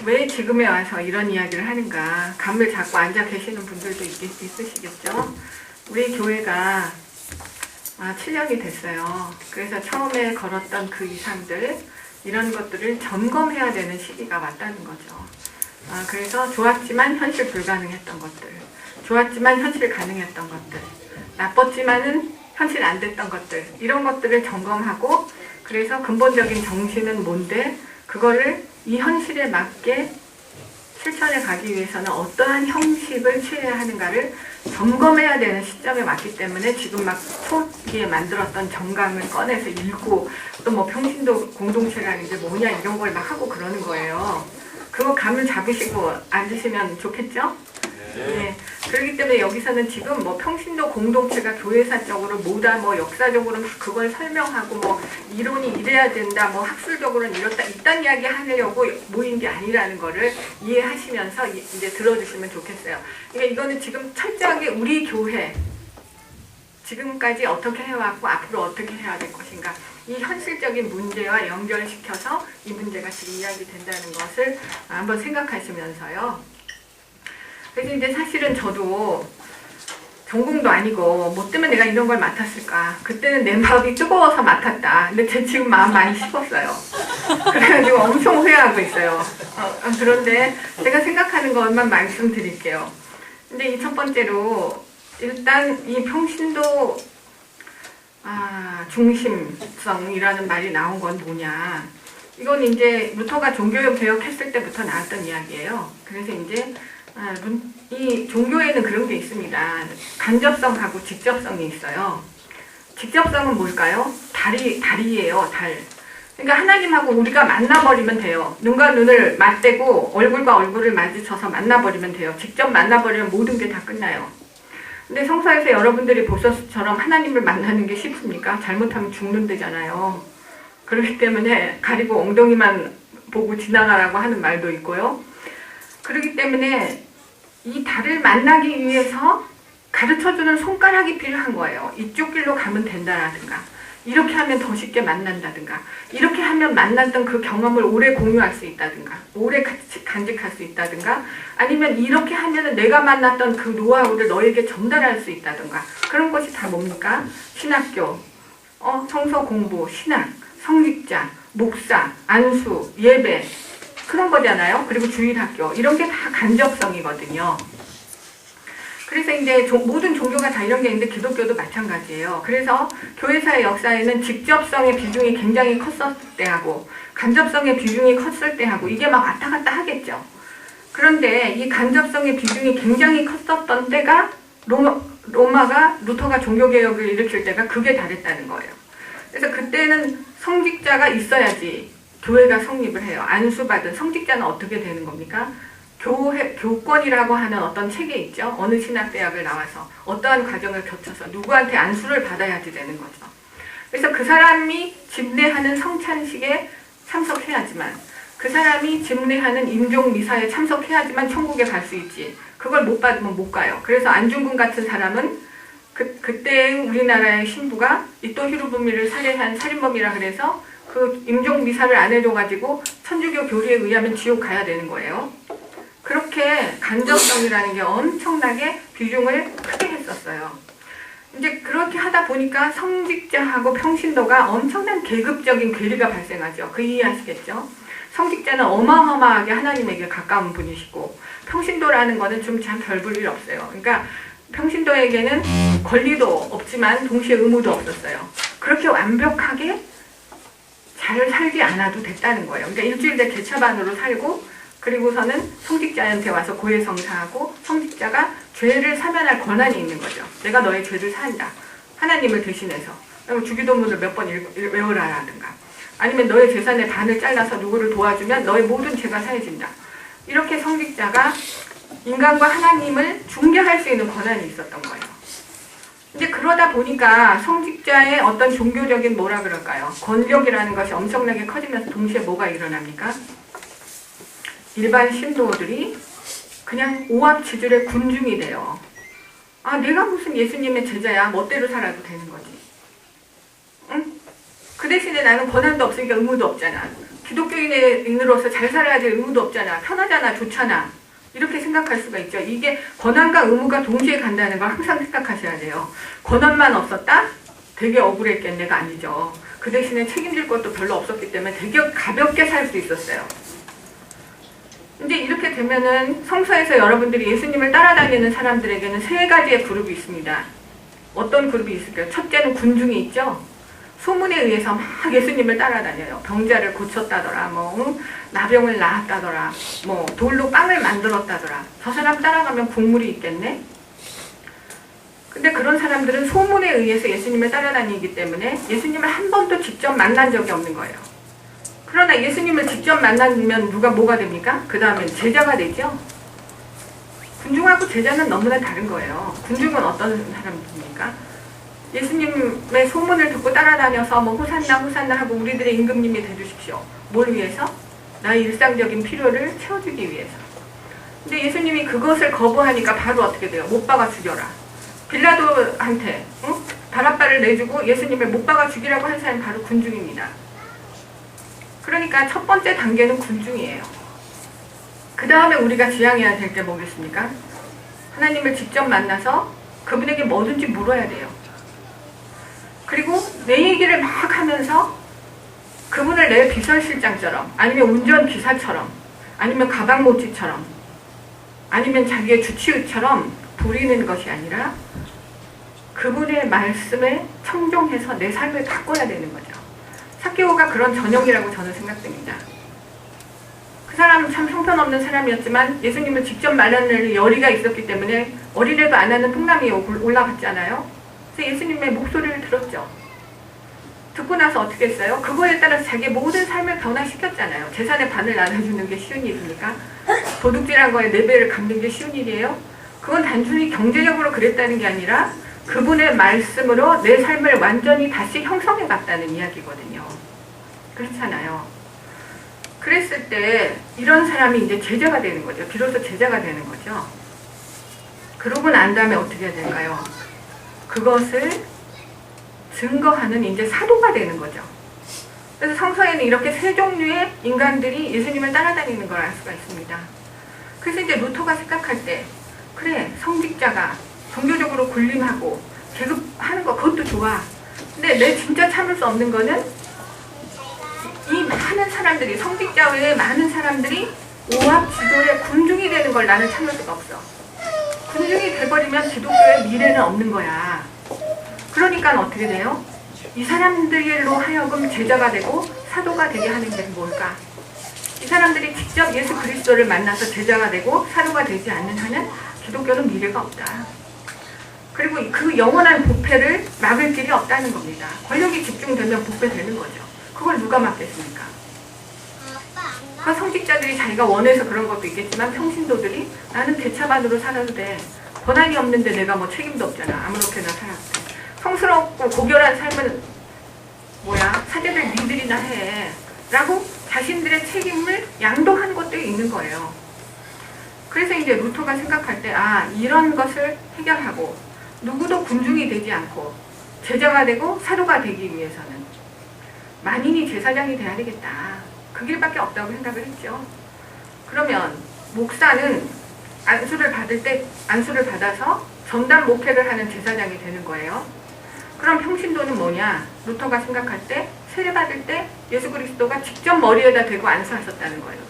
왜 지금에 와서 이런 이야기를 하는가 감을 잡고 앉아 계시는 분들도 있으시겠죠. 우리 교회가 7년이 됐어요. 그래서 처음에 걸었던 그 이상들 이런 것들을 점검해야 되는 시기가 왔다는 거죠. 그래서 좋았지만 현실 불가능했던 것들, 좋았지만 현실 가능했던 것들, 나빴지만은 현실 안 됐던 것들, 이런 것들을 점검하고, 그래서 근본적인 정신은 뭔데 그거를 이 현실에 맞게 실천해 가기 위해서는 어떠한 형식을 취해야 하는가를 점검해야 되는 시점에 왔기 때문에 지금 막 초기에 만들었던 정강을 꺼내서 읽고 또 뭐 평신도 공동체라는 게 뭐냐 이런 걸 막 하고 그러는 거예요. 그거 감을 잡으시고 앉으시면 좋겠죠? 네. 그렇기 때문에 여기서는 지금 뭐 평신도 공동체가 교회사적으로 뭐다, 뭐 역사적으로 막 그걸 설명하고 뭐 이론이 이래야 된다, 뭐 학술적으로는 이렇다, 이딴 이야기 하려고 모인 게 아니라는 거를 이해하시면서 이제 들어주시면 좋겠어요. 그러니까 이거는 지금 철저하게 우리 교회 지금까지 어떻게 해왔고 앞으로 어떻게 해야 될 것인가, 이 현실적인 문제와 연결시켜서 이 문제가 지금 이야기된다는 것을 한번 생각하시면서요. 그래서 이제 사실은 저도 전공도 아니고 뭐 때문에 내가 이런 걸 맡았을까. 그때는 내 마음이 뜨거워서 맡았다. 근데 제 지금 마음 많이 식었어요. 그래가지고 엄청 후회하고 있어요. 그런데 제가 생각하는 것만 말씀드릴게요. 근데 이 첫 번째로 일단 이 평신도 중심성이라는 말이 나온 건 뭐냐. 이건 이제 루터가 종교개혁 개혁했을 때부터 나왔던 이야기예요. 그래서 이제 이 종교에는 그런 게 있습니다. 간접성하고 직접성이 있어요. 직접성은 뭘까요? 달이에요, 달. 그러니까 하나님하고 우리가 만나버리면 돼요. 눈과 눈을 맞대고 얼굴과 얼굴을 마주쳐서 만나버리면 돼요. 직접 만나버리면 모든 게 다 끝나요. 근데 성서에서 여러분들이 보셨처럼 하나님을 만나는 게 쉽습니까? 잘못하면 죽는다잖아요. 그렇기 때문에 가리고 엉덩이만 보고 지나가라고 하는 말도 있고요. 그렇기 때문에 이 달을 만나기 위해서 가르쳐주는 손가락이 필요한 거예요. 이쪽 길로 가면 된다라든가, 이렇게 하면 더 쉽게 만난다든가, 이렇게 하면 만났던 그 경험을 오래 공유할 수 있다든가, 오래 같이 간직할 수 있다든가, 아니면 이렇게 하면 내가 만났던 그 노하우를 너에게 전달할 수 있다든가, 그런 것이 다 뭡니까? 신학교, 성서 공부, 신학, 성직자, 목사, 안수, 예배, 그런 거잖아요. 그리고 주일학교, 이런 게 다 간접성이거든요. 그래서 이제 모든 종교가 다 이런 게 있는데 기독교도 마찬가지예요. 그래서 교회사의 역사에는 직접성의 비중이 굉장히 컸을 때하고 간접성의 비중이 컸을 때하고 이게 막 왔다 갔다 하겠죠. 그런데 이 간접성의 비중이 굉장히 컸었던 때가 루터가 종교개혁을 일으킬 때가 극에 달했다는 거예요. 그래서 그때는 성직자가 있어야지 교회가 성립을 해요. 안수받은 성직자는 어떻게 되는 겁니까? 교권이라고 하는 어떤 책이 있죠. 어느 신학대학을 나와서 어떠한 과정을 거쳐서 누구한테 안수를 받아야지 되는 거죠. 그래서 그 사람이 집례하는 성찬식에 참석해야지만, 그 사람이 집례하는 임종미사에 참석해야지만 천국에 갈 수 있지. 그걸 못 받으면 못 가요. 그래서 안중근 같은 사람은 그때 우리나라의 신부가 이토 히로부미를 살해한 살인범이라 그래서 그 임종미사를 안 해줘가지고 천주교 교리에 의하면 지옥 가야 되는 거예요. 그렇게 간접성이라는 게 엄청나게 비중을 크게 했었어요. 이제 그렇게 하다 보니까 성직자하고 평신도가 엄청난 계급적인 괴리가 발생하죠. 그 이해하시겠죠? 성직자는 어마어마하게 하나님에게 가까운 분이시고, 평신도라는 거는 좀 참 별 볼 일 없어요. 그러니까 평신도에게는 권리도 없지만 동시에 의무도 없었어요. 그렇게 완벽하게 잘 살지 않아도 됐다는 거예요. 그러니까 일주일에 개차반으로 살고, 그리고서는 성직자한테 와서 고해성사하고, 성직자가 죄를 사면할 권한이 있는 거죠. 내가 너의 죄를 사한다. 하나님을 대신해서. 주기도문을 몇 번 외워라라든가, 아니면 너의 재산의 반을 잘라서 누구를 도와주면 너의 모든 죄가 사해진다. 이렇게 성직자가 인간과 하나님을 중개할 수 있는 권한이 있었던 거예요. 이제 그러다 보니까 성직자의 어떤 종교적인 뭐라 그럴까요? 권력이라는 것이 엄청나게 커지면서 동시에 뭐가 일어납니까? 일반 신도들이 그냥 오합지졸의 군중이 돼요. 내가 무슨 예수님의 제자야, 멋대로 살아도 되는 거지. 응? 그 대신에 나는 권한도 없으니까 의무도 없잖아. 기독교인으로서 잘 살아야 될 의무도 없잖아. 편하잖아. 좋잖아. 이렇게 생각할 수가 있죠. 이게 권한과 의무가 동시에 간다는 걸 항상 생각하셔야 돼요. 권한만 없었다? 되게 억울했겠네가 아니죠. 그 대신에 책임질 것도 별로 없었기 때문에 되게 가볍게 살 수 있었어요. 이제 이렇게 되면은 성서에서 여러분들이 예수님을 따라다니는 사람들에게는 세 가지의 그룹이 있습니다. 어떤 그룹이 있을까요? 첫째는 군중이 있죠. 소문에 의해서 막 예수님을 따라다녀요. 병자를 고쳤다더라, 나병을 낳았다더라, 돌로 빵을 만들었다더라. 저 사람 따라가면 국물이 있겠네? 근데 그런 사람들은 소문에 의해서 예수님을 따라다니기 때문에 예수님을 한 번도 직접 만난 적이 없는 거예요. 그러나 예수님을 직접 만나면 뭐가 됩니까? 그 다음엔 제자가 되죠? 군중하고 제자는 너무나 다른 거예요. 군중은 어떤 사람입니까? 예수님의 소문을 듣고 따라다녀서 호산나 하고 우리들의 임금님이 되주십시오. 뭘 위해서? 나의 일상적인 필요를 채워주기 위해서. 근데 예수님이 그것을 거부하니까 바로 어떻게 돼요? 못 박아 죽여라. 빌라도한테 바라바를 내주고 예수님을 못 박아 죽이라고 한 사람이 바로 군중입니다. 그러니까 첫 번째 단계는 군중이에요. 그 다음에 우리가 지향해야 될 게 뭐겠습니까? 하나님을 직접 만나서 그분에게 뭐든지 물어야 돼요. 그리고 내 얘기를 막 하면서 그분을 내 비서실장처럼, 아니면 운전기사처럼, 아니면 가방모찌처럼, 아니면 자기의 주치의처럼 부리는 것이 아니라 그분의 말씀에 청종해서 내 삶을 바꿔야 되는 거죠. 삭개오가 그런 전형이라고 저는 생각됩니다. 그 사람은 참 형편없는 사람이었지만 예수님을 직접 만나는 열의가 있었기 때문에 어린애도 안 하는 통나무에 올라갔잖아요. 그래서 예수님의 목소리를 들었죠. 듣고 나서 어떻게 했어요? 그거에 따라서 자기의 모든 삶을 변화시켰잖아요. 재산의 반을 나눠주는 게 쉬운 일입니까? 도둑질한 거에 4배를 갚는 게 쉬운 일이에요? 그건 단순히 경제적으로 그랬다는 게 아니라 그분의 말씀으로 내 삶을 완전히 다시 형성해 갔다는 이야기거든요. 그렇잖아요. 그랬을 때 이런 사람이 이제 제자가 되는 거죠. 비로소 제자가 되는 거죠. 그러고 난 다음에 어떻게 해야 될까요? 그것을 증거하는 이제 사도가 되는 거죠. 그래서 성서에는 이렇게 세 종류의 인간들이 예수님을 따라다니는 걸 알 수가 있습니다. 그래서 이제 루터가 생각할 때 그래, 성직자가 종교적으로 군림하고 계급하는 거 그것도 좋아. 근데 내 진짜 참을 수 없는 거는 이 많은 사람들이, 성직자 외에 많은 사람들이 오합지졸의 군중이 되는 걸 나는 참을 수가 없어. 군중이 돼버리면 기독교의 미래는 없는 거야. 그러니까 어떻게 돼요? 이 사람들로 하여금 제자가 되고 사도가 되게 하는 게 뭘까? 이 사람들이 직접 예수 그리스도를 만나서 제자가 되고 사도가 되지 않는 한은 기독교는 미래가 없다. 그리고 그 영원한 부패를 막을 길이 없다는 겁니다. 권력이 집중되면 부패되는 거죠. 그걸 누가 막겠습니까? 그 성직자들이 자기가 원해서 그런 것도 있겠지만 평신도들이 나는 개차반으로 살아도 돼. 권한이 없는데 내가 뭐 책임도 없잖아. 아무렇게나 살아도 돼. 성스럽고 고결한 삶은 사제들 니들이나 해. 라고 자신들의 책임을 양도한 것도 있는 거예요. 그래서 이제 루터가 생각할 때 이런 것을 해결하고 누구도 군중이 되지 않고 제자가 되고 사도가 되기 위해서는 만인이 제사장이 돼야 되겠다. 그 길밖에 없다고 생각을 했죠. 그러면 목사는 안수를 받아서 전담 목회를 하는 제사장이 되는 거예요. 그럼 평신도는 뭐냐? 루터가 생각할 때 세례받을 때 예수 그리스도가 직접 머리에다 대고 안수하셨다는 거예요.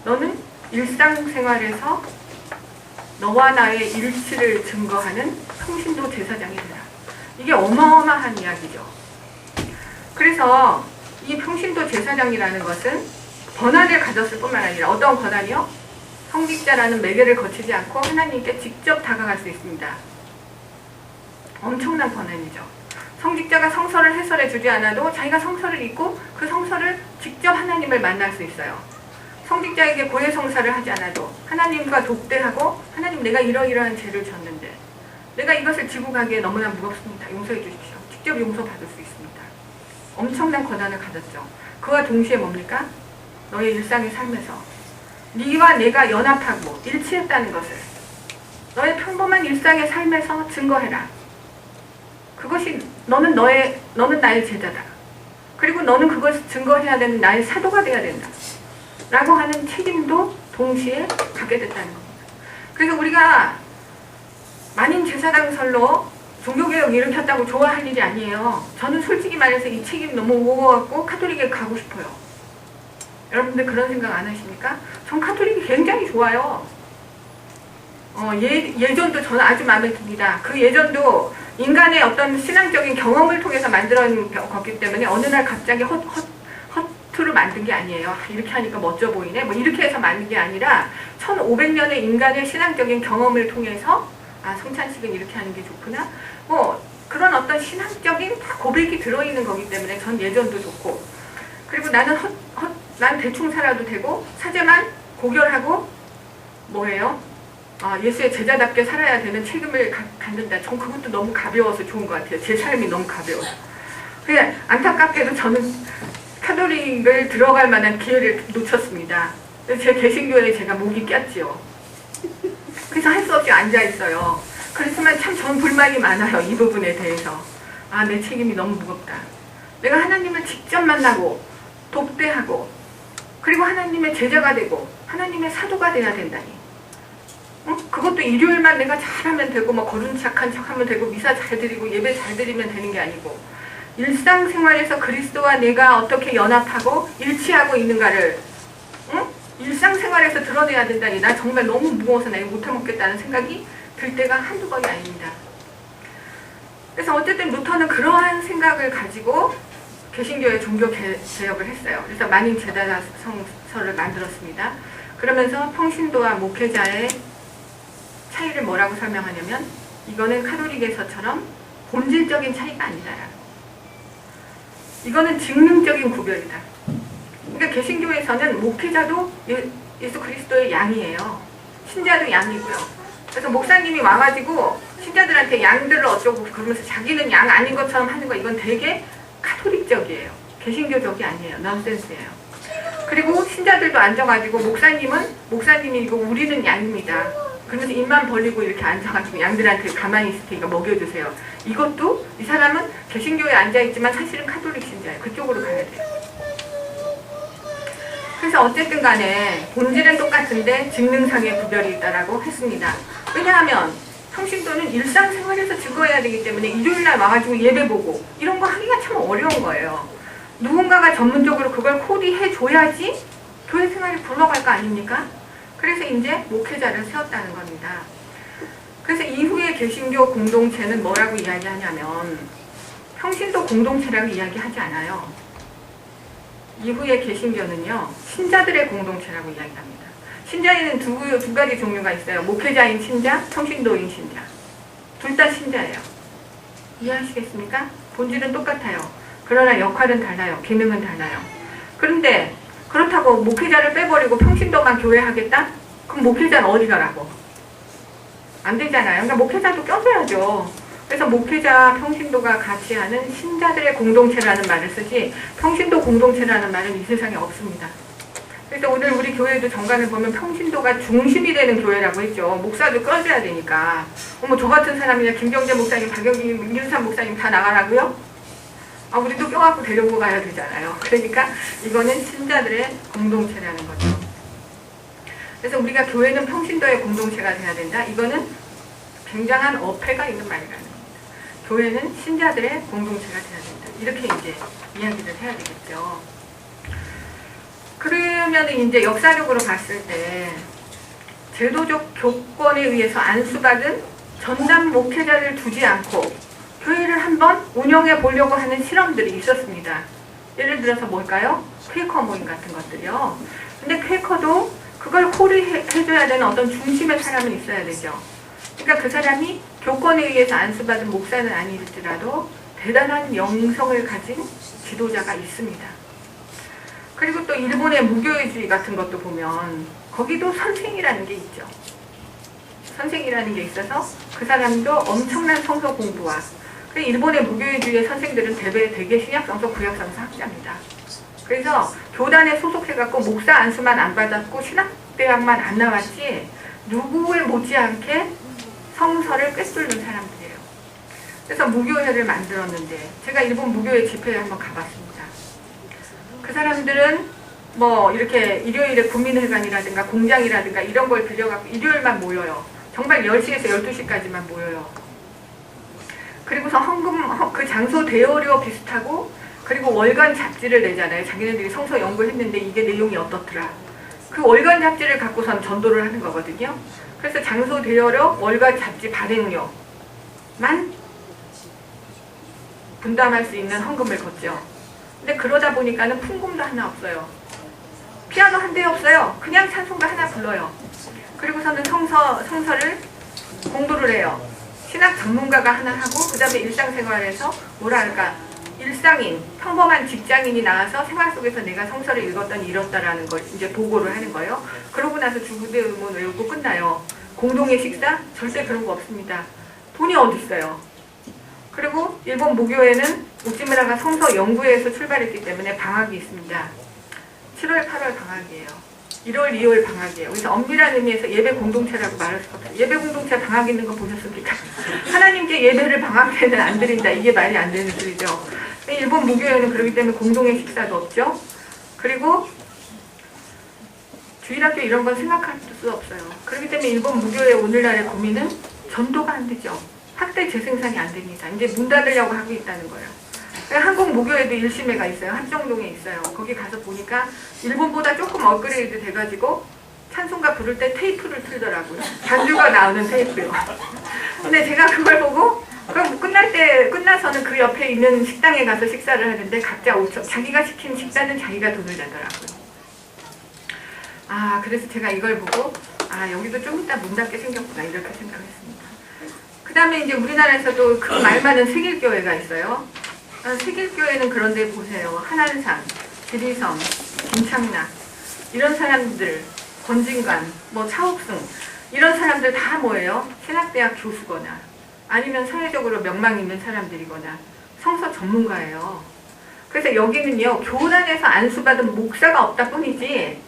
너는 일상생활에서 너와 나의 일치를 증거하는 평신도 제사장이 되라. 이게 어마어마한 이야기죠. 그래서 이 평신도 제사장이라는 것은 권한을 가졌을 뿐만 아니라 어떤 권한이요? 성직자라는 매개를 거치지 않고 하나님께 직접 다가갈 수 있습니다. 엄청난 권한이죠. 성직자가 성서를 해설해 주지 않아도 자기가 성서를 읽고 그 성서를 직접 하나님을 만날 수 있어요. 성직자에게 고해성사를 하지 않아도 하나님과 독대하고 하나님 내가 이러이러한 죄를 졌는데 내가 이것을 지고 가기에 너무나 무겁습니다. 용서해 주십시오. 직접 용서받을 수 있습니다. 엄청난 권한을 가졌죠. 그와 동시에 뭡니까? 너의 일상의 삶에서 네와 내가 연합하고 일치했다는 것을 너의 평범한 일상의 삶에서 증거해라. 그것이 너는 나의 제자다. 그리고 너는 그것을 증거해야 되는 나의 사도가 돼야 된다. 라고 하는 책임도 동시에 갖게 됐다는 겁니다. 그래서 우리가 만인 제사장설로 종교개혁 일으켰다고 좋아할 일이 아니에요. 저는 솔직히 말해서 이 책임 너무 무거워갖고 카톨릭에 가고 싶어요. 여러분들 그런 생각 안 하십니까? 전 카톨릭이 굉장히 좋아요. 예전도 저는 아주 마음에 듭니다. 그 예전도 인간의 어떤 신앙적인 경험을 통해서 만들어낸 거기 때문에 어느 날 갑자기 허투루 만든 게 아니에요. 이렇게 하니까 멋져 보이네. 뭐 이렇게 해서 만든 게 아니라 1500년의 인간의 신앙적인 경험을 통해서 성찬식은 이렇게 하는 게 좋구나. 뭐 그런 어떤 신학적인 다 고백이 들어있는 거기 때문에 전 예전도 좋고, 그리고 나는 난 대충 살아도 되고 사제만 고결하고 뭐예요? 예수의 제자답게 살아야 되는 책임을 갖는다. 전 그것도 너무 가벼워서 좋은 것 같아요. 제 삶이 너무 가벼워서. 근데 안타깝게도 저는 카톨릭을 들어갈 만한 기회를 놓쳤습니다. 제 개신교에 제가 목이 꼈지요. 그래서 할 수 없이 앉아있어요. 그렇지만 참 전 불만이 많아요. 이 부분에 대해서. 내 책임이 너무 무겁다. 내가 하나님을 직접 만나고 독대하고 그리고 하나님의 제자가 되고 하나님의 사도가 돼야 된다니. 그것도 일요일만 내가 잘하면 되고 뭐 거른 착한 척하면 되고 미사 잘 드리고 예배 잘 드리면 되는 게 아니고, 일상생활에서 그리스도와 내가 어떻게 연합하고 일치하고 있는가를 일상생활에서 드러내야 된다니. 나 정말 너무 무거워서 내가 못해먹겠다는 생각이 들 때가 한두 번이 아닙니다. 그래서 어쨌든 루터는 그러한 생각을 가지고 개신교의 종교 개혁을 했어요. 그래서 만인 제사장설을 만들었습니다. 그러면서 평신도와 목회자의 차이를 뭐라고 설명하냐면, 이거는 카톨릭에서처럼 본질적인 차이가 아니다. 이거는 직능적인 구별이다. 그러니까 개신교에서는 목회자도 예수 그리스도의 양이에요. 신자도 양이고요. 그래서 목사님이 와가지고 신자들한테 양들을 어쩌고 그러면서 자기는 양 아닌 것처럼 하는 거, 이건 되게 카톨릭적이에요. 개신교적이 아니에요. 넌센스예요. 그리고 신자들도 앉아가지고 목사님이고 우리는 양입니다. 그러면서 입만 벌리고 이렇게 앉아가지고 양들한테 가만히 있을 테니까 먹여주세요. 이것도 이 사람은 개신교에 앉아있지만 사실은 카톨릭 신자예요. 그쪽으로 가야 돼요. 그래서 어쨌든 간에 본질은 똑같은데 직능상의 구별이 있다라고 했습니다. 왜냐하면 평신도는 일상생활에서 증거해야 되기 때문에 일요일날 와가지고 예배 보고 이런 거 하기가 참 어려운 거예요. 누군가가 전문적으로 그걸 코디해줘야지 교회 생활이 굴러갈 거 아닙니까? 그래서 이제 목회자를 세웠다는 겁니다. 그래서 이후에 개신교 공동체는 뭐라고 이야기하냐면 평신도 공동체라고 이야기하지 않아요. 이후에 개신교는요, 신자들의 공동체라고 이야기합니다. 신자에는 두 가지 종류가 있어요. 목회자인 신자, 평신도인 신자. 둘 다 신자예요. 이해하시겠습니까? 본질은 똑같아요. 그러나 역할은 달라요. 기능은 달라요. 그런데 그렇다고 목회자를 빼버리고 평신도만 교회하겠다? 그럼 목회자는 어디 가라고? 안 되잖아요. 그러니까 목회자도 껴줘야죠. 그래서 목회자, 평신도가 같이 하는 신자들의 공동체라는 말을 쓰지 평신도 공동체라는 말은 이 세상에 없습니다. 그래서 오늘 우리 교회도 정관을 보면 평신도가 중심이 되는 교회라고 했죠. 목사도 껴줘야 되니까. 저 같은 사람이나 김경재 목사님, 박영민, 민규산 목사님 다 나가라고요? 우리도 껴갖고 데리고 가야 되잖아요. 그러니까 이거는 신자들의 공동체라는 거죠. 그래서 우리가 교회는 평신도의 공동체가 돼야 된다. 이거는 굉장한 어폐가 있는 말이라는 겁니다. 교회는 신자들의 공동체가 돼야 된다. 이렇게 이제 이야기를 해야 되겠죠. 그러면 이제 역사적으로 봤을 때 제도적 교권에 의해서 안수받은 전담 목회자를 두지 않고 교회를 한번 운영해 보려고 하는 실험들이 있었습니다. 예를 들어서 뭘까요? 퀘이커 모임 같은 것들이요. 근데 퀘이커도 그걸 코리해줘야 되는 어떤 중심의 사람은 있어야 되죠. 그러니까 그 사람이 교권에 의해서 안수받은 목사는 아니더라도 대단한 영성을 가진 지도자가 있습니다. 그리고 또 일본의 무교회주의 같은 것도 보면 거기도 선생이라는 게 있죠. 선생이라는 게 있어서 그 사람도 엄청난 성서 공부와, 일본의 무교회주의의 선생들은 대개 신약성서, 구약성서 학자입니다. 그래서 교단에 소속해갖고 목사 안수만 안 받았고 신학대학만 안 나왔지 누구에 못지않게 성서를 꿰뚫는 사람들이에요. 그래서 무교회를 만들었는데 제가 일본 무교회 집회에 한번 가봤습니다. 분들은 뭐 이렇게 일요일에 국민회관이라든가 공장이라든가 이런 걸 빌려갖고 일요일만 모여요. 정말 10시에서 12시까지만 모여요. 그리고서 헌금, 그 장소 대여료 비슷하고, 그리고 월간 잡지를 내잖아요. 자기네들이 성서 연구했는데 이게 내용이 어떻더라. 그 월간 잡지를 갖고선 전도를 하는 거거든요. 그래서 장소 대여료, 월간 잡지 발행료만 분담할 수 있는 헌금을 걷죠. 근데 그러다 보니까는 풍금도 하나 없어요. 피아노 한 대 없어요. 그냥 찬송가 하나 불러요. 그리고서는 성서를 공부를 해요. 신학 전문가가 하나 하고, 그 다음에 일상생활에서 뭐랄까, 일상인, 평범한 직장인이 나와서 생활 속에서 내가 성서를 읽었더니 이렇다라는 걸 이제 보고를 하는 거예요. 그러고 나서 주구대문 외우고 끝나요. 공동의 식사? 절대 그런 거 없습니다. 돈이 어디 있어요. 그리고 일본 무교회는 우찌무라가 성서 연구회에서 출발했기 때문에 방학이 있습니다. 7월, 8월 방학이에요. 1월, 2월 방학이에요. 그래서 엄밀한 의미에서 예배 공동체라고 말할 수가 없어요. 예배 공동체 방학 있는 거 보셨습니까? 하나님께 예배를 방학 때는 안 드린다. 이게 말이 안 되는 소리죠. 일본 무교회는 그렇기 때문에 공동의 식사도 없죠. 그리고 주일학교 이런 건 생각할 수 없어요. 그렇기 때문에 일본 무교회 오늘날의 고민은 전도가 안 되죠. 학대 재생산이 안 됩니다. 이제 문 닫으려고 하고 있다는 거예요. 한국 무교회도 일심회가 있어요. 한정동에 있어요. 거기 가서 보니까 일본보다 조금 업그레이드 돼가지고 찬송가 부를 때 테이프를 틀더라고요. 반주가 나오는 테이프요. 근데 제가 그걸 보고 그럼 끝나서는 그 옆에 있는 식당에 가서 식사를 하는데 각자 5천, 자기가 시킨 식사는 자기가 돈을 내더라고요. 아, 그래서 제가 이걸 보고 아, 여기도 좀 이따 문 닫게 생겼구나 이렇게 생각했습니다. 그 다음에 이제 우리나라에서도 그 말 많은 세길교회가 있어요. 세길교회는 그런데 보세요. 한한산, 지리섬, 김창락 이런 사람들, 권진관, 뭐 차옥승 이런 사람들 다 뭐예요? 신학대학 교수거나 아니면 사회적으로 명망 있는 사람들이거나 성서 전문가예요. 그래서 여기는요, 교단에서 안수받은 목사가 없다 뿐이지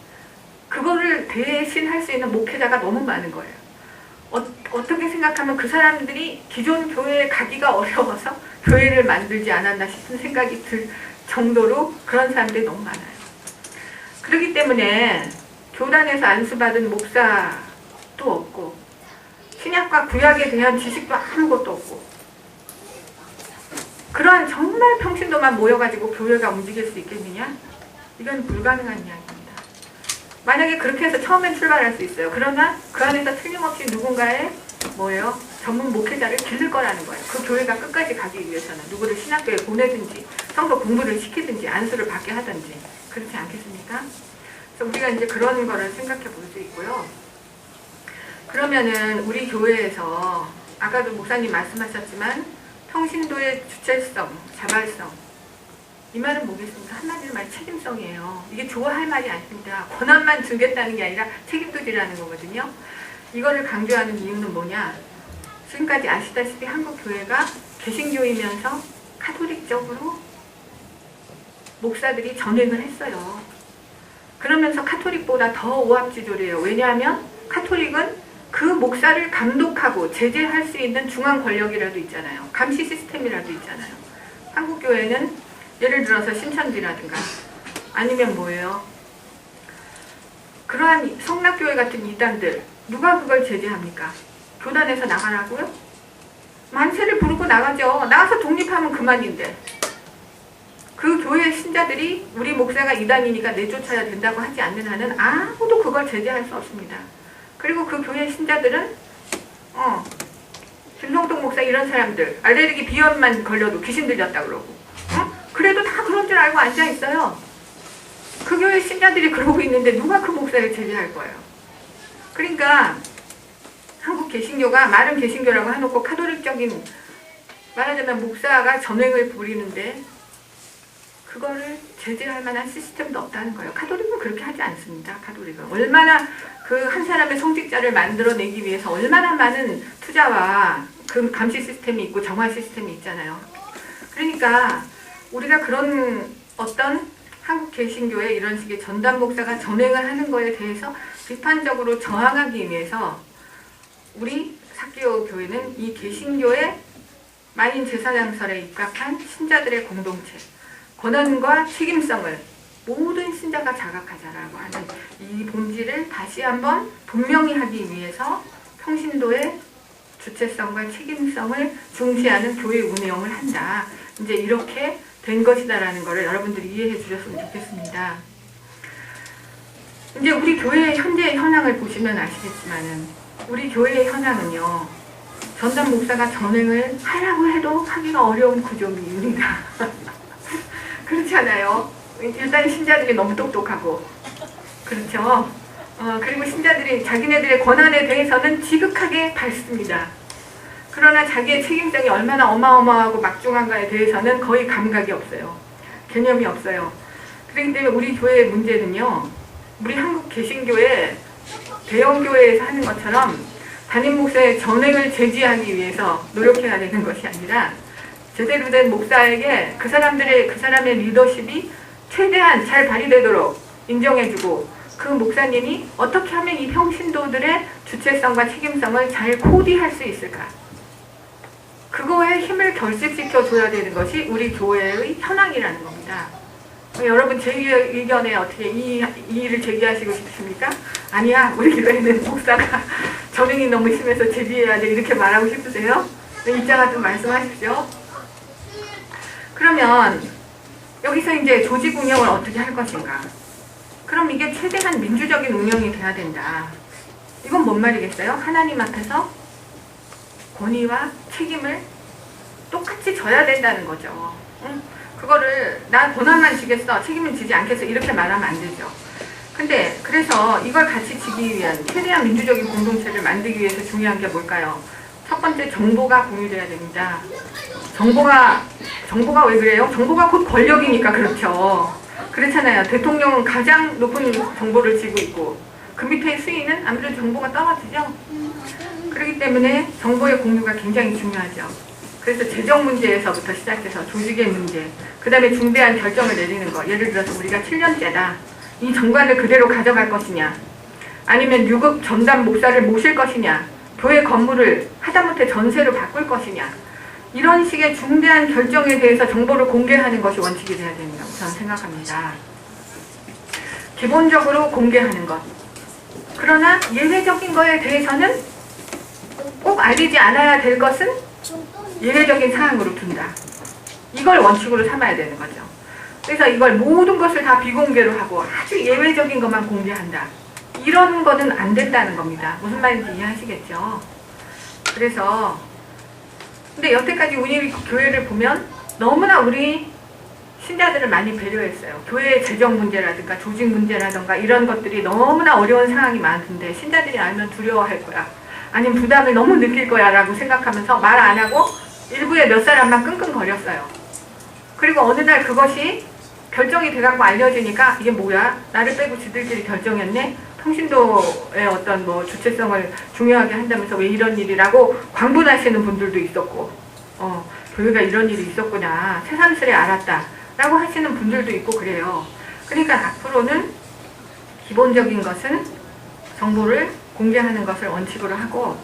그거를 대신할 수 있는 목회자가 너무 많은 거예요. 어떻게 생각하면 그 사람들이 기존 교회에 가기가 어려워서 교회를 만들지 않았나 싶은 생각이 들 정도로 그런 사람들이 너무 많아요. 그렇기 때문에 교단에서 안수받은 목사도 없고 신약과 구약에 대한 지식도 아무것도 없고 그러한 정말 평신도만 모여가지고 교회가 움직일 수 있겠느냐? 이건 불가능한 이야기입니다. 만약에 그렇게 해서 처음엔 출발할 수 있어요. 그러나 그 안에서 틀림없이 누군가의 뭐예요? 전문 목회자를 기를 거라는 거예요. 그 교회가 끝까지 가기 위해서는 누구를 신학교에 보내든지 성서 공부를 시키든지 안수를 받게 하든지 그렇지 않겠습니까? 그래서 우리가 이제 그런 거를 생각해 볼 수 있고요. 그러면은 우리 교회에서 아까도 목사님 말씀하셨지만 평신도의 주체성, 자발성 이 말은 뭐겠습니까? 한마디로 말 책임성이에요. 이게 좋아할 말이 아닙니다. 권한만 주겠다는 게 아니라 책임도 지라는 거거든요. 이거를 강조하는 이유는 뭐냐? 지금까지 아시다시피 한국 교회가 개신교이면서 카톨릭적으로 목사들이 전횡을 했어요. 그러면서 카톨릭보다 더 오합지졸이에요. 왜냐하면 카톨릭은 그 목사를 감독하고 제재할 수 있는 중앙 권력이라도 있잖아요. 감시 시스템이라도 있잖아요. 한국 교회는 예를 들어서 신천지라든가 아니면 뭐예요? 그러한 성락교회 같은 이단들 누가 그걸 제재합니까? 교단에서 나가라고요? 만세를 부르고 나가죠. 나가서 독립하면 그만인데 그 교회 신자들이 우리 목사가 이단이니까 내쫓아야 된다고 하지 않는 한은 아무도 그걸 제재할 수 없습니다. 그리고 그 교회 신자들은 김성동 목사 이런 사람들 알레르기 비염만 걸려도 귀신 들렸다 그러고 그래도 다 그런 줄 알고 앉아있어요. 그 교회 신자들이 그러고 있는데 누가 그 목사를 제재할 거예요. 그러니까 한국 개신교가 말은 개신교라고 해놓고 카톨릭적인 말하자면 목사가 전횡을 부리는데 그거를 제재할 만한 시스템도 없다는 거예요. 카톨릭은 그렇게 하지 않습니다. 카톨릭은 얼마나 그 한 사람의 성직자를 만들어내기 위해서 얼마나 많은 투자와 그 감시 시스템이 있고 정화 시스템이 있잖아요. 그러니까 우리가 그런 어떤 한국 개신교의 이런 식의 전담 목사가 전횡을 하는 거에 대해서 비판적으로 저항하기 위해서 우리 사기오 교회는 이 개신교의 만인 제사장설에 입각한 신자들의 공동체, 권한과 책임성을 모든 신자가 자각하자라고 하는 이 본질을 다시 한번 분명히 하기 위해서 평신도의 주체성과 책임성을 중시하는 교회 운영을 한다. 이제 이렇게 된 것이다라는 것을 여러분들이 이해해 주셨으면 좋겠습니다. 이제 우리 교회의 현재 현황을 보시면 아시겠지만은 우리 교회의 현황은요, 전담 목사가 전행을 하라고 해도 하기가 어려운 구조입니다. 그렇지 않아요? 일단 신자들이 너무 똑똑하고, 그렇죠? 그리고 신자들이 자기네들의 권한에 대해서는 지극하게 밝습니다. 그러나 자기의 책임성이 얼마나 어마어마하고 막중한가에 대해서는 거의 감각이 없어요. 개념이 없어요. 그렇기 때문에 우리 교회의 문제는요, 우리 한국 개신교회 대형교회에서 하는 것처럼 담임 목사의 전행을 제지하기 위해서 노력해야 되는 것이 아니라 제대로 된 목사에게 그 사람의 리더십이 최대한 잘 발휘되도록 인정해주고, 그 목사님이 어떻게 하면 이 평신도들의 주체성과 책임성을 잘 코디할 수 있을까, 그거에 힘을 결집시켜줘야 되는 것이 우리 교회의 현황이라는 겁니다. 여러분 제 의견에 어떻게 이 일을 제기하시고 싶습니까? 아니야, 우리 교회는 목사가 전행이 너무 심해서 제지해야 돼, 이렇게 말하고 싶으세요? 입장을 좀 말씀하십시오. 그러면 여기서 이제 조직 운영을 어떻게 할 것인가? 그럼 이게 최대한 민주적인 운영이 돼야 된다. 이건 뭔 말이겠어요? 하나님 앞에서 권위와 책임을 똑같이 져야 된다는 거죠. 응? 그거를 나 권한만 지겠어, 책임은 지지 않겠어, 이렇게 말하면 안 되죠. 근데 그래서 이걸 같이 지기 위한 최대한 민주적인 공동체를 만들기 위해서 중요한 게 뭘까요? 첫 번째, 정보가 공유돼야 됩니다. 정보가 왜 그래요? 정보가 곧 권력이니까 그렇죠. 그렇잖아요. 대통령은 가장 높은 정보를 쥐고 있고 그 밑에 수위는 아무래도 정보가 떨어지죠. 그렇기 때문에 정보의 공유가 굉장히 중요하죠. 그래서 재정 문제에서부터 시작해서 조직의 문제, 그 다음에 중대한 결정을 내리는 거, 예를 들어서 우리가 7년째다. 이 정관을 그대로 가져갈 것이냐, 아니면 유급 전담 목사를 모실 것이냐, 교회 건물을 하다못해 전세로 바꿀 것이냐, 이런 식의 중대한 결정에 대해서 정보를 공개하는 것이 원칙이 돼야 된다고 저는 생각합니다. 기본적으로 공개하는 것. 그러나 예외적인 거에 대해서는 꼭 알리지 않아야 될 것은 예외적인 사항으로 둔다. 이걸 원칙으로 삼아야 되는 거죠. 그래서 이걸 모든 것을 다 비공개로 하고 아주 예외적인 것만 공개한다. 이런 거는 안 된다는 겁니다. 무슨 말인지 이해하시겠죠? 그래서 근데 여태까지 우리 교회를 보면 너무나 우리 신자들을 많이 배려했어요. 교회의 재정 문제라든가 조직 문제라든가 이런 것들이 너무나 어려운 상황이 많은데 신자들이 알면 두려워할 거야, 아니면 부담을 너무 느낄 거야 라고 생각하면서 말 안 하고 일부의 몇 사람만 끙끙거렸어요. 그리고 어느 날 그것이 결정이 돼갖고 알려지니까 이게 뭐야? 나를 빼고 지들끼리 결정했네? 평신도의 어떤 뭐 주체성을 중요하게 한다면서 왜 이런 일이라고 광분하시는 분들도 있었고, 교회가 이런 일이 있었구나, 새삼스레 알았다 라고 하시는 분들도 있고 그래요. 그러니까 앞으로는 기본적인 것은 정보를 공개하는 것을 원칙으로 하고,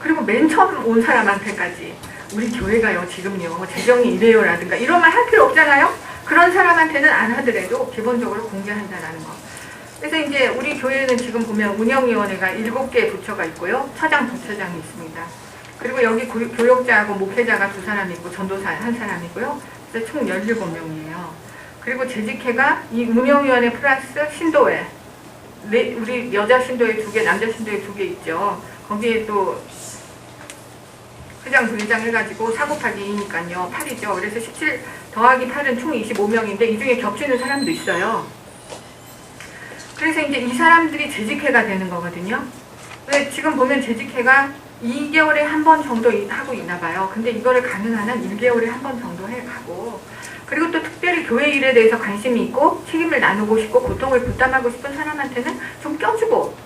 그리고 맨 처음 온 사람한테까지 우리 교회가요 지금요 재정이 이래요 라든가 이런 말 할 필요 없잖아요. 그런 사람한테는 안 하더라도 기본적으로 공개한다라는 거. 그래서 이제 우리 교회는 지금 보면 운영위원회가 7개 부처가 있고요, 처장, 부처장이 있습니다. 그리고 여기 교역자하고 목회자가 2사람 있고 전도사 1사람이고요. 그래서 총 17명이에요. 그리고 재직회가 이 운영위원회 플러스 신도회, 우리 여자 신도회 2개, 남자 신도회 2개 있죠. 거기에 또 회장, 부회장 해가지고 4 곱하기 2니까요 8이죠. 그래서 17 더하기 8은 총 25명인데 이 중에 겹치는 사람도 있어요. 그래서 이제 이 사람들이 재직회가 되는 거거든요. 근데 지금 보면 재직회가 2개월에 한 번 정도 하고 있나 봐요. 근데 이거를 가능한 한 1개월에 한 번 정도 해가고, 그리고 또 특별히 교회 일에 대해서 관심이 있고 책임을 나누고 싶고 고통을 분담하고 싶은 사람한테는 좀 껴주고,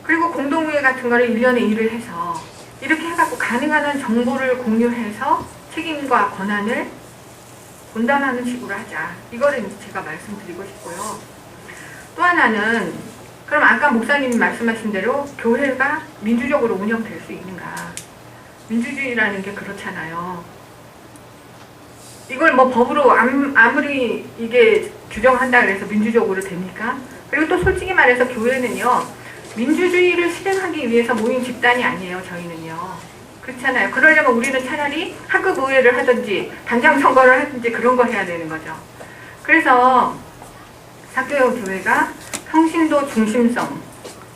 그리고 공동회의 같은 거를 1년에 일을 해서 이렇게 해갖고 가능한 한 정보를 공유해서 책임과 권한을 분담하는 식으로 하자. 이거를 제가 말씀드리고 싶고요. 또 하나는, 그럼 아까 목사님이 말씀하신 대로 교회가 민주적으로 운영될 수 있는가? 민주주의라는 게 그렇잖아요. 이걸 뭐 법으로 아무리 이게 규정한다 그래서 민주적으로 됩니까? 그리고 또 솔직히 말해서 교회는요, 민주주의를 실행하기 위해서 모인 집단이 아니에요, 저희는요. 그렇잖아요. 그러려면 우리는 차라리 하급 의회를 하든지 당장 선거를 하든지 그런 걸 해야 되는 거죠. 그래서 사교육 교회가 평신도 중심성,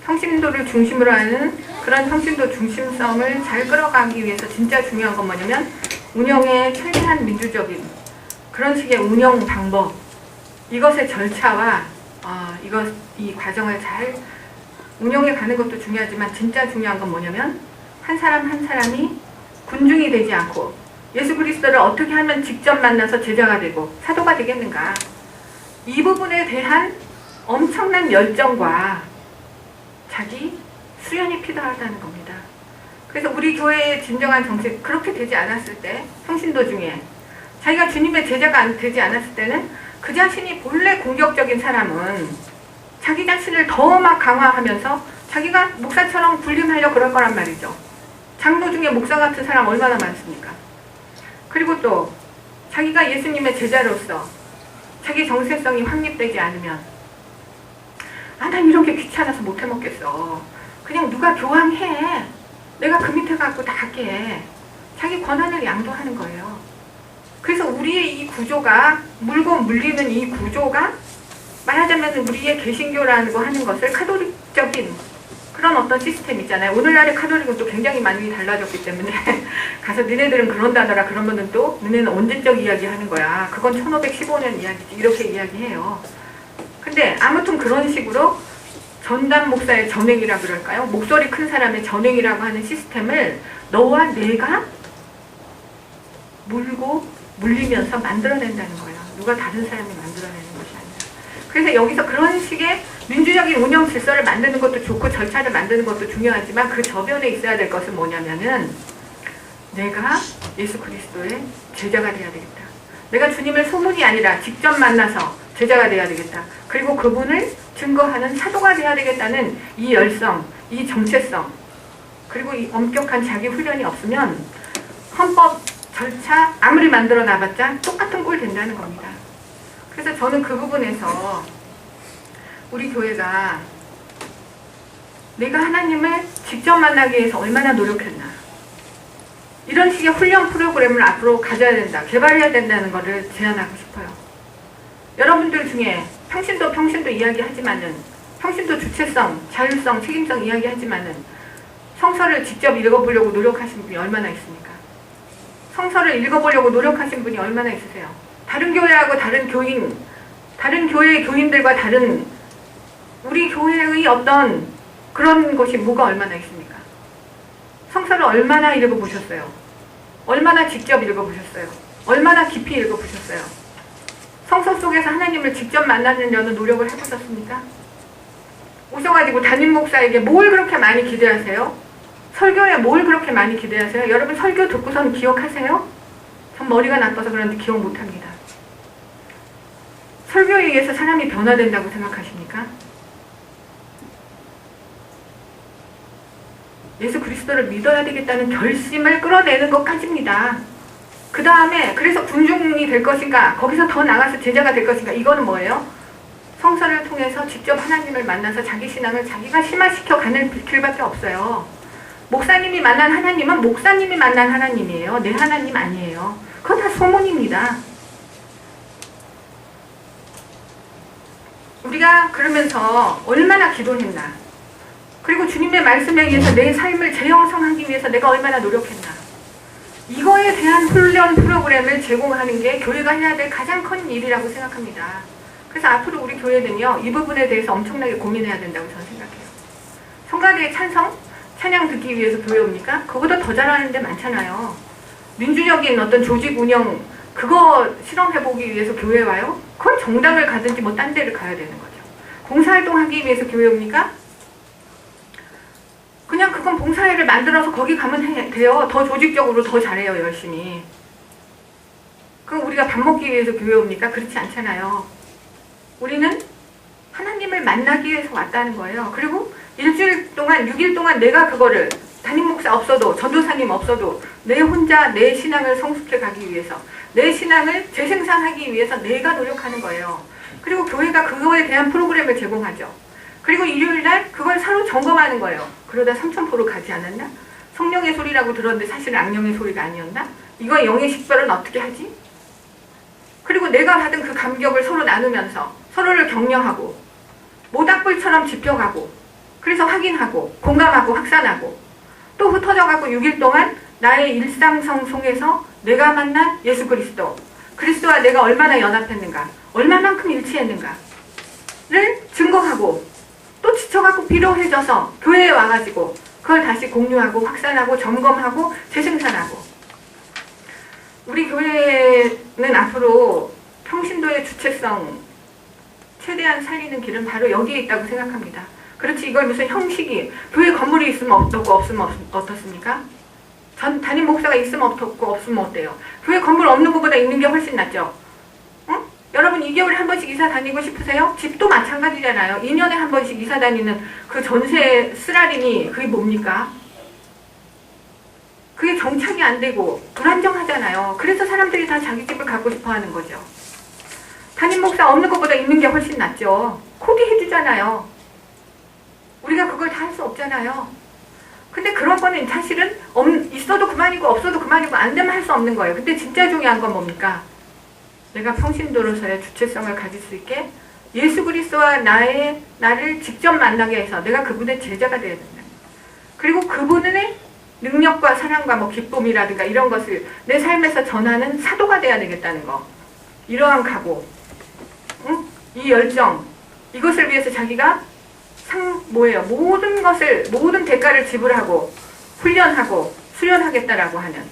평신도를 중심으로 하는 그런 평신도 중심성을 잘 끌어가기 위해서 진짜 중요한 건 뭐냐면 운영의 최대한 민주적인 그런 식의 운영 방법, 이것의 절차와 이 과정을 잘 운영해 가는 것도 중요하지만 진짜 중요한 건 뭐냐면 한 사람 한 사람이 군중이 되지 않고 예수 그리스도를 어떻게 하면 직접 만나서 제자가 되고 사도가 되겠는가, 이 부분에 대한 엄청난 열정과 자기 수련이 필요하다는 겁니다. 그래서 우리 교회의 진정한 정책, 그렇게 되지 않았을 때, 평신도 중에 자기가 주님의 제자가 되지 않았을 때는 그 자신이 본래 공격적인 사람은 자기 자신을 더 막 강화하면서 자기가 목사처럼 군림하려 그럴 거란 말이죠. 장로 중에 목사 같은 사람 얼마나 많습니까? 그리고 또 자기가 예수님의 제자로서 자기 정체성이 확립되지 않으면 난 이런 게 귀찮아서 못 해먹겠어. 그냥 누가 교황해. 내가 그 밑에 가고 다 할게. 자기 권한을 양도하는 거예요. 그래서 우리의 이 구조가, 물고 물리는 이 구조가 말하자면 우리의 개신교라는 거 하는 것을 카톨릭적인 그런 어떤 시스템 있잖아요. 오늘날의 카톨릭은 또 굉장히 많이 달라졌기 때문에 가서 너네들은 그런다더라 그러면은 또 너네는 언제적 이야기 하는 거야. 그건 1515년 이야기지. 이렇게 이야기해요. 근데 아무튼 그런 식으로 전담 목사의 전횡이라 그럴까요? 목소리 큰 사람의 전횡이라고 하는 시스템을 너와 내가 물고 물리면서 만들어낸다는 거예요. 누가 다른 사람이 만들어내는 것이 아니라. 그래서 여기서 그런 식의 민주적인 운영 질서를 만드는 것도 좋고 절차를 만드는 것도 중요하지만 그 저변에 있어야 될 것은 뭐냐면은 내가 예수 그리스도의 제자가 돼야 되겠다. 내가 주님을 소문이 아니라 직접 만나서 제자가 돼야 되겠다. 그리고 그분을 증거하는 사도가 돼야 되겠다는 이 열성, 이 정체성, 그리고 이 엄격한 자기 훈련이 없으면 헌법 절차 아무리 만들어 놔봤자 똑같은 꼴 된다는 겁니다. 그래서 저는 그 부분에서 우리 교회가 내가 하나님을 직접 만나기 위해서 얼마나 노력했나, 이런 식의 훈련 프로그램을 앞으로 가져야 된다, 개발해야 된다는 것을 제안하고 싶어요. 여러분들 중에 평신도 이야기하지만은, 평신도 주체성, 자율성, 책임성 이야기하지만은 성서를 직접 읽어보려고 노력하신 분이 얼마나 있습니까? 성서를 읽어보려고 노력하신 분이 얼마나 있으세요? 다른 교회하고 다른 교인, 다른 교회의 교인들과 다른 우리 교회의 어떤 그런 것이 뭐가 얼마나 있습니까? 성서를 얼마나 읽어보셨어요? 얼마나 직접 읽어보셨어요? 얼마나 깊이 읽어보셨어요? 성서 속에서 하나님을 직접 만나려는 노력을 해보셨습니까? 오셔가지고 담임 목사에게 뭘 그렇게 많이 기대하세요? 설교에 뭘 그렇게 많이 기대하세요? 여러분 설교 듣고선 기억하세요? 전 머리가 나빠서 그런데 기억 못합니다. 설교에 의해서 사람이 변화된다고 생각하십니까? 예수 그리스도를 믿어야 되겠다는 결심을 끌어내는 것까지입니다. 그 다음에 그래서 군중이 될 것인가, 거기서 더 나가서 제자가 될 것인가, 이거는 뭐예요? 성서를 통해서 직접 하나님을 만나서 자기 신앙을 자기가 심화시켜 가는 길밖에 없어요. 목사님이 만난 하나님은 목사님이 만난 하나님이에요. 내 하나님 아니에요. 그건 다 소문입니다. 우리가 그러면서 얼마나 기도했나, 그리고 주님의 말씀에 의해서 내 삶을 재형성하기 위해서 내가 얼마나 노력했나, 이거에 대한 훈련 프로그램을 제공하는 게 교회가 해야 될 가장 큰 일이라고 생각합니다. 그래서 앞으로 우리 교회는요, 이 부분에 대해서 엄청나게 고민해야 된다고 저는 생각해요. 성가대의 찬양 듣기 위해서 교회 옵니까? 그거보다 더 잘하는 데 많잖아요. 민주적인 어떤 조직 운영, 그거 실험해보기 위해서 교회 와요? 그건 정당을 가든지 뭐 딴 데를 가야 되는 거죠. 봉사활동 하기 위해서 교회 옵니까? 그냥 그건 봉사회를 만들어서 거기 가면 돼요. 더 조직적으로 더 잘해요, 열심히. 그럼 우리가 밥 먹기 위해서 교회 옵니까? 그렇지 않잖아요. 우리는 하나님을 만나기 위해서 왔다는 거예요. 그리고 일주일 동안, 6일 동안 내가 그거를 담임 목사 없어도, 전도사님 없어도 내 혼자 내 신앙을 성숙해 가기 위해서, 내 신앙을 재생산하기 위해서 내가 노력하는 거예요. 그리고 교회가 그거에 대한 프로그램을 제공하죠. 그리고 일요일날 그걸 서로 점검하는 거예요. 그러다 3000% 가지 않았나? 성령의 소리라고 들었는데 사실은 악령의 소리가 아니었나? 이거 영의 식별은 어떻게 하지? 그리고 내가 받은 그 감격을 서로 나누면서 서로를 격려하고 모닥불처럼 지펴가고 그래서 확인하고 공감하고 확산하고 또 흩어져가고 6일 동안 나의 일상성 속에서 내가 만난 예수 그리스도와 내가 얼마나 연합했는가, 얼마만큼 일치했는가를 증거하고 또 지쳐갖고 피로해져서 교회에 와가지고 그걸 다시 공유하고 확산하고 점검하고 재생산하고. 우리 교회는 앞으로 평신도의 주체성 최대한 살리는 길은 바로 여기에 있다고 생각합니다. 그렇지 이걸 무슨 형식이 교회 건물이 있으면 어떻고 없으면 어떻습니까? 담임 목사가 있으면 어떻고 없으면 어때요? 교회 건물 없는 것보다 있는 게 훨씬 낫죠? 응? 여러분 2개월에 한 번씩 이사 다니고 싶으세요? 집도 마찬가지잖아요. 2년에 한 번씩 이사 다니는 그 전세 쓰라림이 그게 뭡니까? 그게 정착이 안 되고 불안정하잖아요. 그래서 사람들이 다 자기 집을 갖고 싶어 하는 거죠. 담임 목사 없는 것보다 있는 게 훨씬 낫죠. 코디 해주잖아요. 우리가 그걸 다 할 수 없잖아요. 근데 그런 거는 사실은 있어도 그만이고 없어도 그만이고 안 되면 할 수 없는 거예요. 근데 진짜 중요한 건 뭡니까? 내가 평신도로서의 주체성을 가질 수 있게 예수 그리스도와 나를 직접 만나게 해서 내가 그분의 제자가 되어야 된다. 그리고 그분의 능력과 사랑과 뭐 기쁨이라든가 이런 것을 내 삶에서 전하는 사도가 돼야 되겠다는 거. 이러한 각오, 응? 이 열정, 이것을 위해서 자기가 모든 대가를 지불하고 훈련하고 수련하겠다라고 하는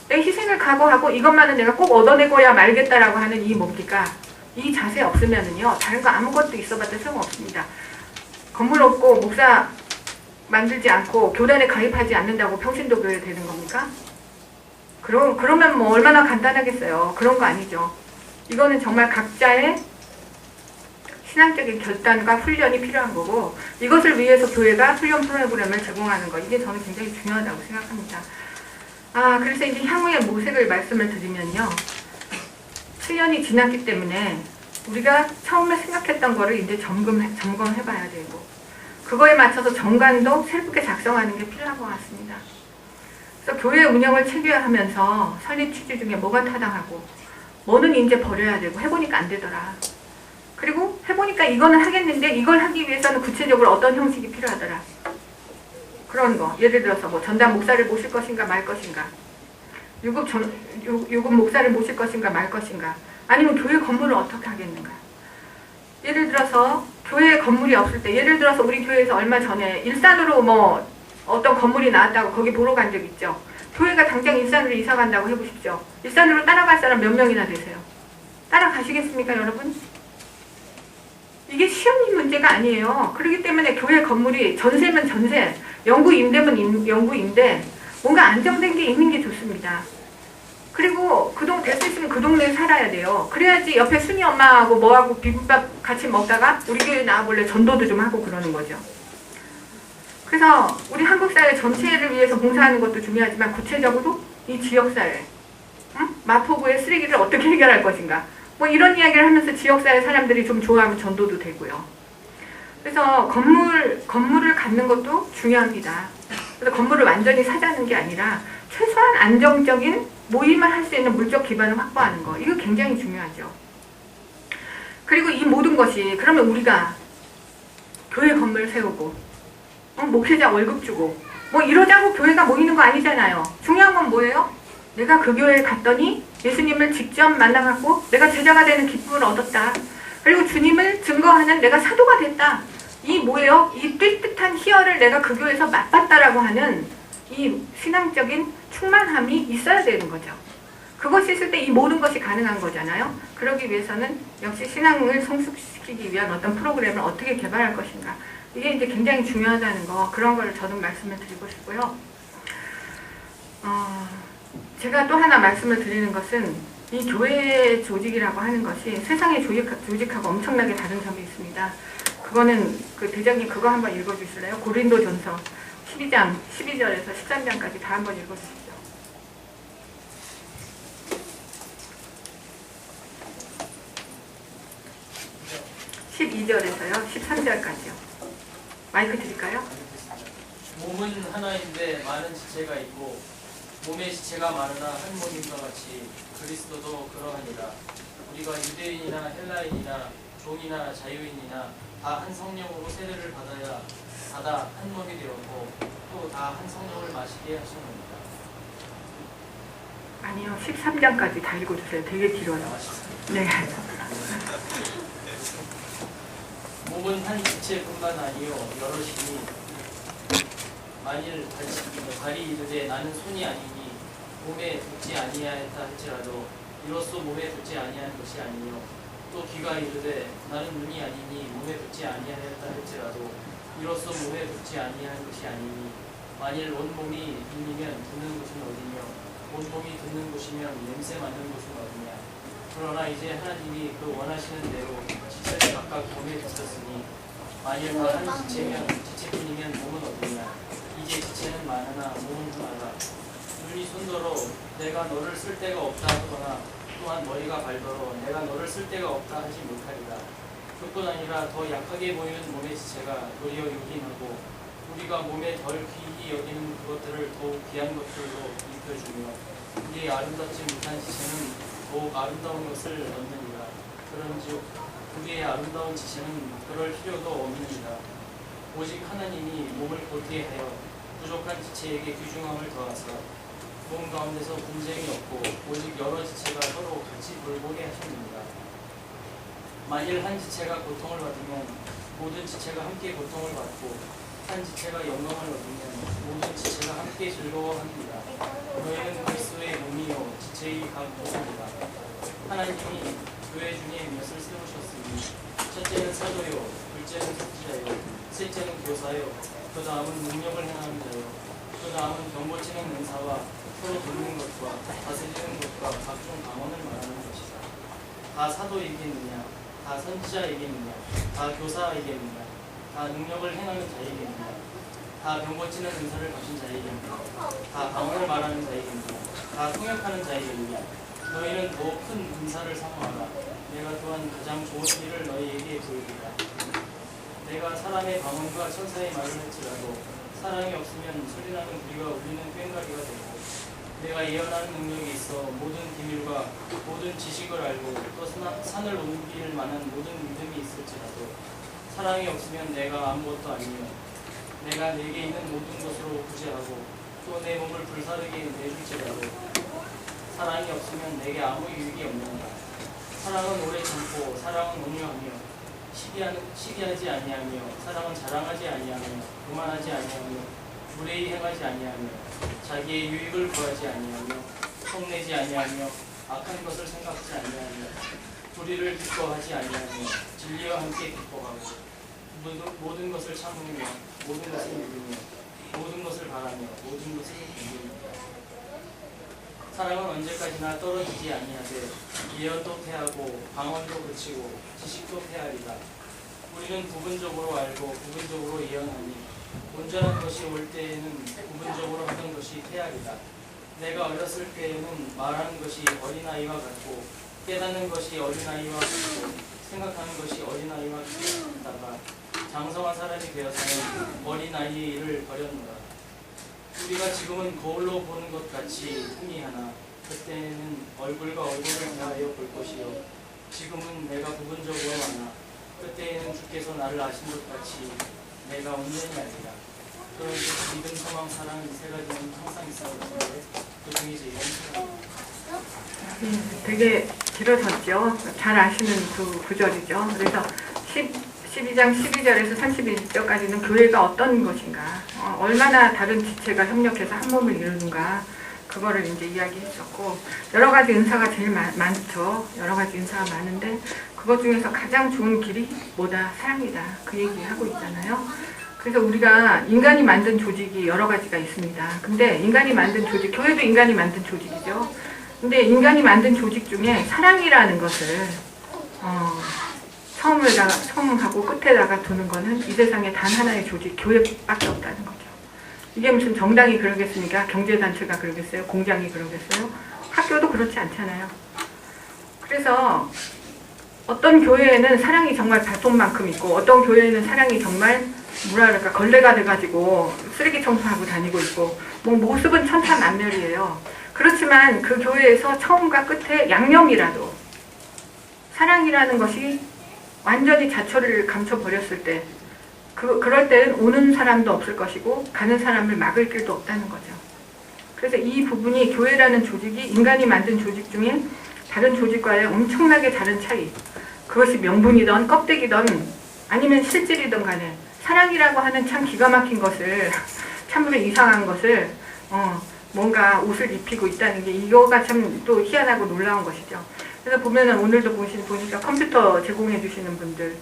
내 희생을 각오하고 이것만은 내가 꼭 얻어내고야 말겠다라고 하는 이 뭡니까? 이 자세 없으면은요 다른 거 아무것도 있어봤자 소용없습니다. 건물 없고 목사 만들지 않고 교단에 가입하지 않는다고 평신도 교회 되는 겁니까? 그러면 뭐 얼마나 간단하겠어요. 그런 거 아니죠. 이거는 정말 각자의 신앙적인 결단과 훈련이 필요한 거고 이것을 위해서 교회가 훈련 프로그램을 제공하는 거 이게 저는 굉장히 중요하다고 생각합니다. 그래서 이제 향후의 모색을 말씀을 드리면요. 7년이 지났기 때문에 우리가 처음에 생각했던 거를 이제 점검해 봐야 되고 그거에 맞춰서 정관도 새롭게 작성하는 게 필요한 것 같습니다. 그래서 교회 운영을 체계화하면서 설립 취지 중에 뭐가 타당하고 뭐는 이제 버려야 되고 해보니까 안 되더라. 그리고 해보니까 이거는 하겠는데 이걸 하기 위해서는 구체적으로 어떤 형식이 필요하더라. 그런 거. 예를 들어서 뭐 전담 목사를 모실 것인가 말 것인가. 유급 목사를 모실 것인가 말 것인가. 아니면 교회 건물을 어떻게 하겠는가. 예를 들어서 교회 건물이 없을 때 예를 들어서 우리 교회에서 얼마 전에 일산으로 뭐 어떤 건물이 나왔다고 거기 보러 간 적 있죠. 교회가 당장 일산으로 이사 간다고 해보십시오. 일산으로 따라갈 사람 몇 명이나 되세요? 따라가시겠습니까 여러분? 이게 쉬운 문제가 아니에요. 그렇기 때문에 교회 건물이 전세면 전세, 영구 임대면 영구 임대, 뭔가 안정된 게 있는 게 좋습니다. 그리고 될 수 있으면 그 동네에 살아야 돼요. 그래야지 옆에 순이 엄마하고 뭐하고 비빔밥 같이 먹다가 우리 교회 나와볼래 전도도 좀 하고 그러는 거죠. 그래서 우리 한국사회 전체를 위해서 봉사하는 것도 중요하지만 구체적으로 이 지역사회, 마포구의 쓰레기를 어떻게 해결할 것인가 뭐 이런 이야기를 하면서 지역사회 사람들이 좀 좋아하면 전도도 되고요. 그래서 건물을 갖는 것도 중요합니다. 그래서 건물을 완전히 사자는 게 아니라 최소한 안정적인 모임을 할 수 있는 물적 기반을 확보하는 거 이거 굉장히 중요하죠. 그리고 이 모든 것이 그러면 우리가 교회 건물 세우고 목회자 월급 주고 뭐 이러자고 교회가 모이는 거 아니잖아요. 중요한 건 뭐예요? 내가 그 교회에 갔더니 예수님을 직접 만나갖고 내가 제자가 되는 기쁨을 얻었다. 그리고 주님을 증거하는 내가 사도가 됐다. 이 뭐예요? 이 뚜렷한 희열을 내가 그 교회에서 맛봤다라고 하는 이 신앙적인 충만함이 있어야 되는 거죠. 그것이 있을 때 이 모든 것이 가능한 거잖아요. 그러기 위해서는 역시 신앙을 성숙시키기 위한 어떤 프로그램을 어떻게 개발할 것인가. 이게 이제 굉장히 중요하다는 거 그런 걸 저는 말씀을 드리고 싶고요. 제가 또 하나 말씀을 드리는 것은 이 교회 조직이라고 하는 것이 세상의 조직하고 엄청나게 다른 점이 있습니다. 그거는 그 대장님 그거 한번 읽어주실래요? 고린도전서 12장 12절에서 13장까지 다 한번 읽어주시죠. 12절에서요. 13절까지요. 마이크 드릴까요? 몸은 하나인데 많은 지체가 있고 몸의 지체가 많으나 한 몸인과 같이 그리스도도 그러하니라. 우리가 유대인이나 헬라인이나 종이나 자유인이나 다 한 성령으로 세례를 받아 한 몸이 되었고 또 다 한 성령을 마시게 하셨느니라. 아니요. 13장까지 다 읽어주세요. 되게 길어요. 네. 몸은 한 지체뿐만 아니요 여럿이니 만일 발이 이르되 나는 손이 아니니 몸에 붙지 아니하였다 할지라도 이로써 몸에 붙지 아니한 것이 아니요 또 귀가 이르되 나는 눈이 아니니 몸에 붙지 아니하였다 할지라도 이로써 몸에 붙지 아니한 것이 아니니 만일 온몸이 눈이면 듣는 곳은 어디며 온몸이 듣는 곳이면 냄새 맡는 곳은 어디냐. 그러나 이제 하나님이 그 원하시는 대로 지체를 각각 몸에 붙였으니 만일 다 한 지체면 지체뿐이면 몸은 어디냐. 이제 지체는 많으나 몸은 하나라. 눈이 손더러 내가 너를 쓸 데가 없다 하거나 또한 머리가 발더러 내가 너를 쓸 데가 없다 하지 못하리라. 그뿐 아니라 더 약하게 보이는 몸의 지체가 도리어 요긴하고 우리가 몸에 덜 귀히 여기는 그것들을 더욱 귀한 것들로 입혀주며 우리의 아름답지 못한 지체는 더욱 아름다운 것을 얻느니라. 그런즉 우리의 아름다운 지체는 그럴 필요도 없느니라. 오직 하나님이 몸을 곧게 하여 부족한 지체에게 귀중함을 더하사 몸 가운데서 분쟁이 없고 오직 여러 지체가 서로 같이 돌보게 하셨느니라. 만일 한 지체가 고통을 받으면 모든 지체가 함께 고통을 받고 한 지체가 영광을 얻으면 모든 지체가 함께 즐거워합니다. 너희는 그리스도의 몸이요 지체의 각 모습이라. 하나님이 교회 중에 몇을 세우셨으니 첫째는 사도요 둘째는 선지자요 셋째는 교사요 그 다음은 능력을 행하는 자요 그 다음은 병고치는 은사와 서로 돕는 것과 다스리는 것과 각종 방언을 말하는 것이다. 다 사도이겠느냐 다 선지자이겠느냐 다 교사이겠느냐 다 능력을 행하는 자이겠느냐 다 병고치는 은사를 가진 자이겠느냐 다 방언을 말하는 자이겠느냐 다 통역하는 자이겠느냐. 너희는 더욱 큰 은사를 사모하라. 내가 또한 가장 좋은 일을 너희에게 보이리라. 내가 사람의 방언과 천사의 말을 할지라도 사랑이 없으면 소리나는 구리가 울리는 꽹과리가 되고 내가 예언하는 능력이 있어 모든 비밀과 모든 지식을 알고 또 산을 옮길 만한 모든 믿음이 있을지라도 사랑이 없으면 내가 아무것도 아니며 내가 내게 있는 모든 것으로 구제하고 또 내 몸을 불사르게 내줄지라도 사랑이 없으면 내게 아무 유익이 없느니라. 사랑은 오래 참고 사랑은 온유하며 시기하지 아니하며 사랑은 자랑하지 아니하며 교만하지 아니하며 무례히 행하지 아니하며 자기의 유익을 구하지 아니하며 성내지 아니하며 악한 것을 생각하지 아니하며 불의를 기뻐하지 아니하며 진리와 함께 기뻐하고 모든 것을 참으며 모든 것을 믿으며 모든 것을 바라며 모든 것을 견디느니라. 사랑은 언제까지나 떨어지지 아니하되 예언도 패하고 방언도 그치고 지식도 패하리라. 우리는 부분적으로 알고 부분적으로 예언하니 온전한 것이 올 때에는 부분적으로 하던 것이 패하리라. 내가 어렸을 때에는 말하는 것이 어린아이와 같고 깨닫는 것이 어린아이와 같고 생각하는 것이 어린아이와 같다가 장성한 사람이 되어서는 어린아이를 버렸노라. 우리가 지금은 거울로 보는 것 같이 희미하나 그때는 얼굴과 얼굴을 대하여 볼 것이요 지금은 내가 부분적으로 하나 그때에는 주께서 나를 아신 것 같이 내가 온전히 알리라. 그런데 믿음, 소망, 사랑 이 세 가지는 항상 있어야 하는데 그 중에 제일 되게 길어졌죠. 잘 아시는 그 구절이죠. 그래서 12장 12절에서 31절까지는 교회가 어떤 것인가, 얼마나 다른 지체가 협력해서 한 몸을 이루는가, 그거를 이제 이야기했었고, 여러 가지 은사가 제일 많죠. 여러 가지 은사가 많은데 그것 중에서 가장 좋은 길이 뭐다? 사랑이다. 그 얘기하고 있잖아요. 그래서 우리가 인간이 만든 조직이 여러 가지가 있습니다. 근데 인간이 만든 조직, 교회도 인간이 만든 조직이죠. 근데 인간이 만든 조직 중에 사랑이라는 것을 처음하고 끝에다가 두는 거는 이 세상에 단 하나의 조직, 교회밖에 없다는 거죠. 이게 무슨 정당이 그러겠습니까? 경제단체가 그러겠어요? 공장이 그러겠어요? 학교도 그렇지 않잖아요. 그래서 어떤 교회에는 사랑이 정말 발톱만큼 있고 어떤 교회에는 사랑이 정말 뭐라 그럴까 걸레가 돼가지고 쓰레기 청소하고 다니고 있고 뭐 모습은 천차만별이에요. 그렇지만 그 교회에서 처음과 끝에 양념이라도 사랑이라는 것이 완전히 자초를 감춰버렸을 때 그럴 때는 오는 사람도 없을 것이고 가는 사람을 막을 길도 없다는 거죠. 그래서 이 부분이 교회라는 조직이 인간이 만든 조직 중에 다른 조직과의 엄청나게 다른 차이, 그것이 명분이든 껍데기든 아니면 실질이든 간에 사랑이라고 하는 참 기가 막힌 것을 참으로 이상한 것을 뭔가 옷을 입히고 있다는 게 이거가 참 또 희한하고 놀라운 것이죠. 그래서 보면은 오늘도 보니까 컴퓨터 제공해 주시는 분들,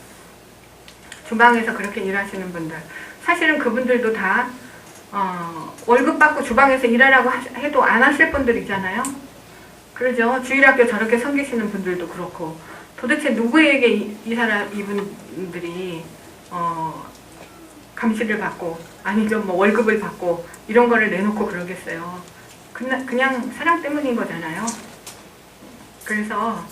주방에서 그렇게 일하시는 분들, 사실은 그분들도 다 월급 받고 주방에서 일하라고 해도 안 하실 분들이잖아요. 그러죠. 주일학교 저렇게 섬기시는 분들도 그렇고 도대체 누구에게 이분들이 감시를 받고 아니면 뭐 월급을 받고 이런 거를 내놓고 그러겠어요. 그냥 사랑 때문인 거잖아요. 그래서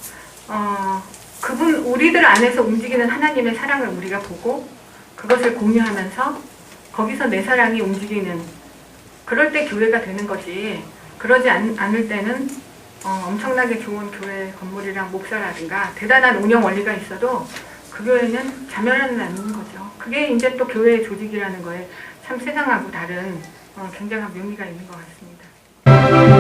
우리들 안에서 움직이는 하나님의 사랑을 우리가 보고 그것을 공유하면서 거기서 내 사랑이 움직이는, 그럴 때 교회가 되는 거지, 그러지 않을 때는 엄청나게 좋은 교회 건물이랑 목사라든가 대단한 운영 원리가 있어도 그 교회는 자멸하는 않는 거죠. 그게 이제 또 교회의 조직이라는 거에 참 세상하고 다른 굉장한 묘미가 있는 것 같습니다.